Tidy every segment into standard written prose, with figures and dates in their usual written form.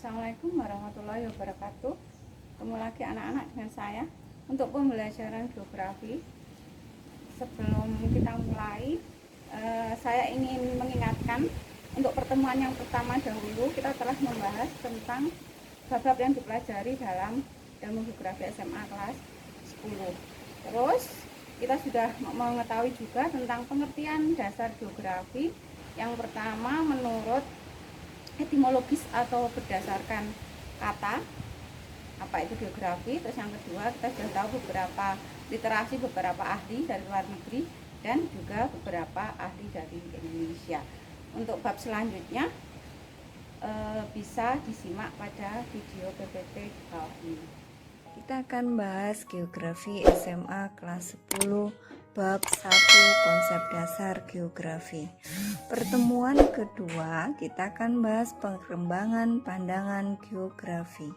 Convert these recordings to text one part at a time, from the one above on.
Assalamualaikum warahmatullahi wabarakatuh. Ketemu lagi anak-anak dengan saya untuk pembelajaran geografi. Sebelum kita mulai, saya ingin mengingatkan untuk pertemuan yang pertama dahulu kita telah membahas tentang bab-bab yang dipelajari dalam ilmu geografi SMA kelas 10. Terus kita sudah mengetahui juga tentang pengertian dasar geografi. Yang pertama menurut etimologis atau berdasarkan kata apa itu geografi. Terus yang kedua kita sudah tahu beberapa literasi beberapa ahli dari luar negeri dan juga beberapa ahli dari Indonesia. Untuk bab selanjutnya bisa disimak pada video PPT di bawah ini. Kita akan bahas geografi SMA kelas 10 bab 1 konsep dasar geografi. Pertemuan kedua kita akan bahas pengembangan pandangan geografi.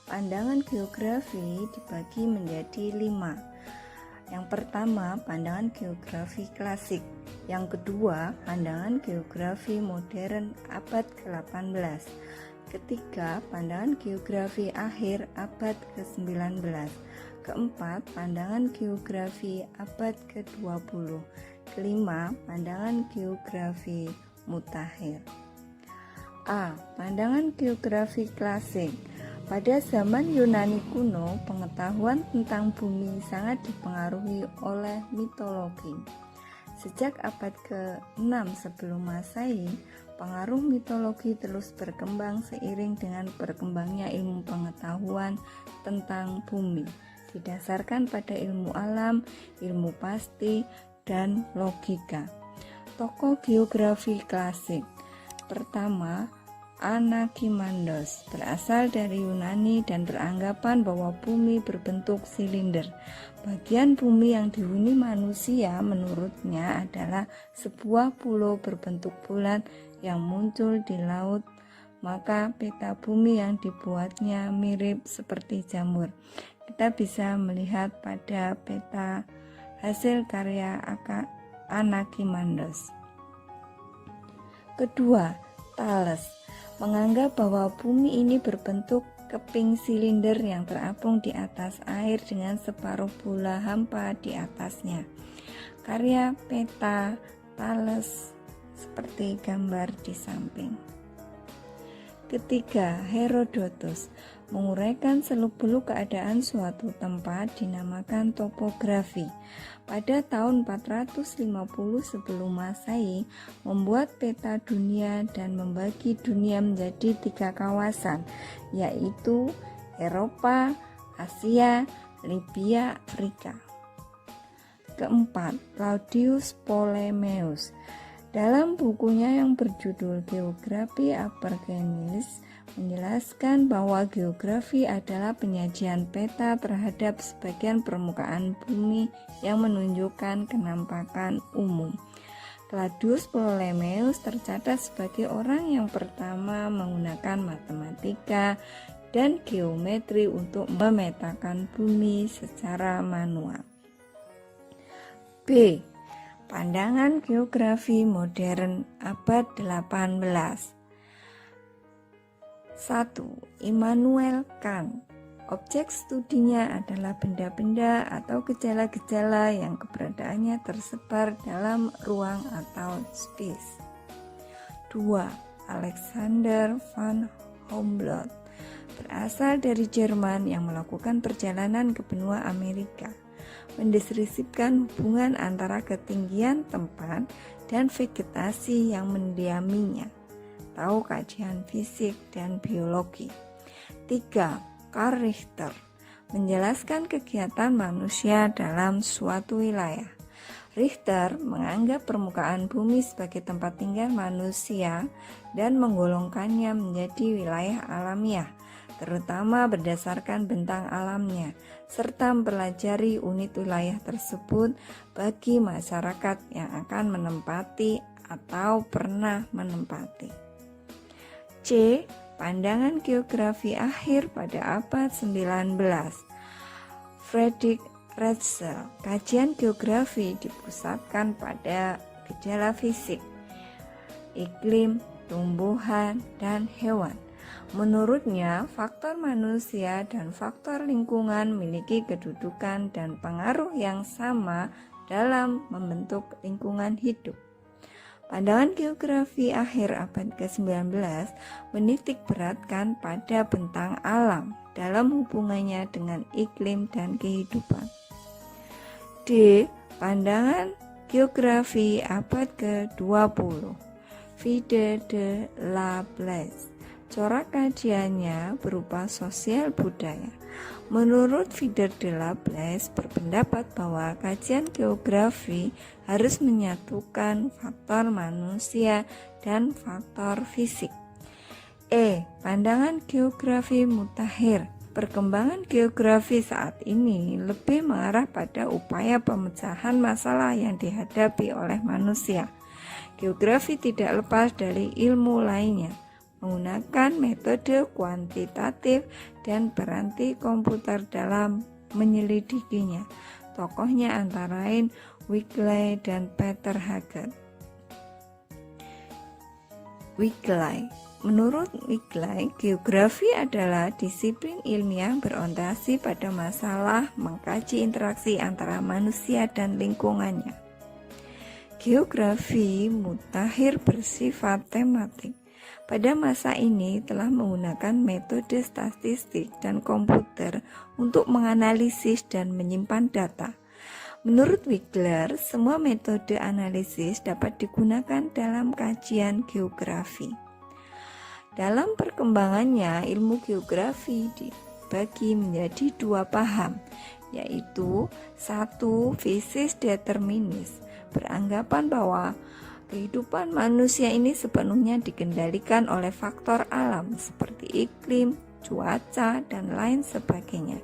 Pandangan geografi dibagi menjadi 5. Yang pertama, pandangan geografi klasik. Yang kedua, pandangan geografi modern abad ke-18. Ketiga, pandangan geografi akhir abad ke-19. Keempat, pandangan geografi abad ke-20. Kelima, pandangan geografi mutakhir. A. Pandangan geografi klasik. Pada zaman Yunani kuno, pengetahuan tentang bumi sangat dipengaruhi oleh mitologi. Sejak abad ke-6 sebelum Masehi, pengaruh mitologi terus berkembang seiring dengan berkembangnya ilmu pengetahuan tentang bumi, didasarkan pada ilmu alam, ilmu pasti, dan logika. Tokoh geografi klasik pertama, Anaximandos, berasal dari Yunani dan beranggapan bahwa bumi berbentuk silinder. Bagian bumi yang dihuni manusia menurutnya adalah sebuah pulau berbentuk bulat yang muncul di laut. Maka peta bumi yang dibuatnya mirip seperti jamur. Kita bisa melihat pada peta hasil karya Anaximandos. Kedua, Thales menganggap bahwa bumi ini berbentuk keping silinder yang terapung di atas air dengan separuh bola hampa di atasnya. Karya peta Thales seperti gambar di samping. Ketiga, Herodotus menguraikan seluk-beluk keadaan suatu tempat dinamakan topografi. Pada tahun 450 sebelum Masehi, membuat peta dunia dan membagi dunia menjadi 3 kawasan, yaitu Eropa, Asia, Libya, Afrika. Keempat, Claudius Ptolemeus dalam bukunya yang berjudul Geografi Apergenius menjelaskan bahwa geografi adalah penyajian peta terhadap sebagian permukaan bumi yang menunjukkan kenampakan umum. Claudius Ptolemeus tercatat sebagai orang yang pertama menggunakan matematika dan geometri untuk memetakan bumi secara manual. B. Pandangan geografi modern abad 18. 1. Immanuel Kant. Objek studinya adalah benda-benda atau gejala-gejala yang keberadaannya tersebar dalam ruang atau space. 2. Alexander von Humboldt, berasal dari Jerman yang melakukan perjalanan ke benua Amerika, mendeskripsikan hubungan antara ketinggian tempat dan vegetasi yang mendiaminya. Tahu kajian fisik dan biologi. 3. Karl Richter menjelaskan kegiatan manusia dalam suatu wilayah. Richter menganggap permukaan bumi sebagai tempat tinggal manusia dan menggolongkannya menjadi wilayah alamiah, terutama berdasarkan bentang alamnya, serta mempelajari unit wilayah tersebut bagi masyarakat yang akan menempati atau pernah menempati. C. Pandangan geografi akhir pada abad 19. Friedrich Ratzel, kajian geografi dipusatkan pada gejala fisik, iklim, tumbuhan, dan hewan. Menurutnya, faktor manusia dan faktor lingkungan memiliki kedudukan dan pengaruh yang sama dalam membentuk lingkungan hidup. Pandangan geografi akhir abad ke-19 menitik beratkan pada bentang alam dalam hubungannya dengan iklim dan kehidupan. D. Pandangan geografi abad ke-20. Vide de Laplace. Corak kajiannya berupa sosial budaya. Menurut Vide de Laplace berpendapat bahwa kajian geografi harus menyatukan faktor manusia dan faktor fisik. E. Pandangan geografi mutakhir. Perkembangan geografi saat ini lebih mengarah pada upaya pemecahan masalah yang dihadapi oleh manusia. Geografi tidak lepas dari ilmu lainnya, menggunakan metode kuantitatif dan peranti komputer dalam menyelidikinya. Tokohnya antara lain Wigley dan Peter Haggard. Wigley. Menurut Wigley, geografi adalah disiplin ilmiah berorientasi pada masalah mengkaji interaksi antara manusia dan lingkungannya. Geografi mutakhir bersifat tematik. Pada masa ini telah menggunakan metode statistik dan komputer untuk menganalisis dan menyimpan data. Menurut Wigler, semua metode analisis dapat digunakan dalam kajian geografi. Dalam perkembangannya, ilmu geografi dibagi menjadi dua paham, yaitu satu, fisis determinis, beranggapan bahwa kehidupan manusia ini sepenuhnya dikendalikan oleh faktor alam seperti iklim, cuaca, dan lain sebagainya.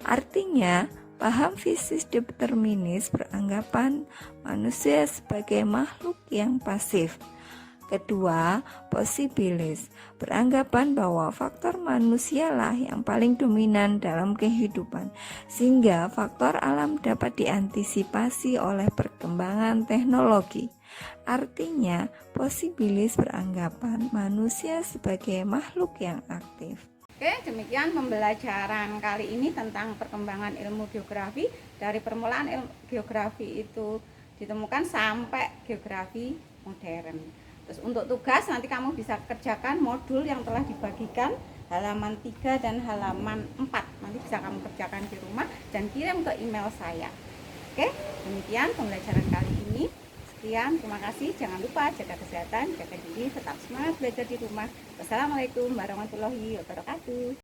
Artinya, paham fisis determinis beranggapan manusia sebagai makhluk yang pasif. Kedua, posibilis, beranggapan bahwa faktor manusialah yang paling dominan dalam kehidupan, sehingga faktor alam dapat diantisipasi oleh perkembangan teknologi. Artinya, posibilis beranggapan manusia sebagai makhluk yang aktif. Oke, demikian pembelajaran kali ini tentang perkembangan ilmu geografi dari permulaan ilmu geografi itu ditemukan sampai geografi modern. Terus untuk tugas nanti kamu bisa kerjakan modul yang telah dibagikan halaman 3 dan halaman 4. Nanti bisa kamu kerjakan di rumah dan kirim ke email saya. Oke, demikian pembelajaran kali ini. Sekian, terima kasih. Jangan lupa jaga kesehatan, jaga diri, tetap semangat belajar di rumah. Wassalamualaikum warahmatullahi wabarakatuh.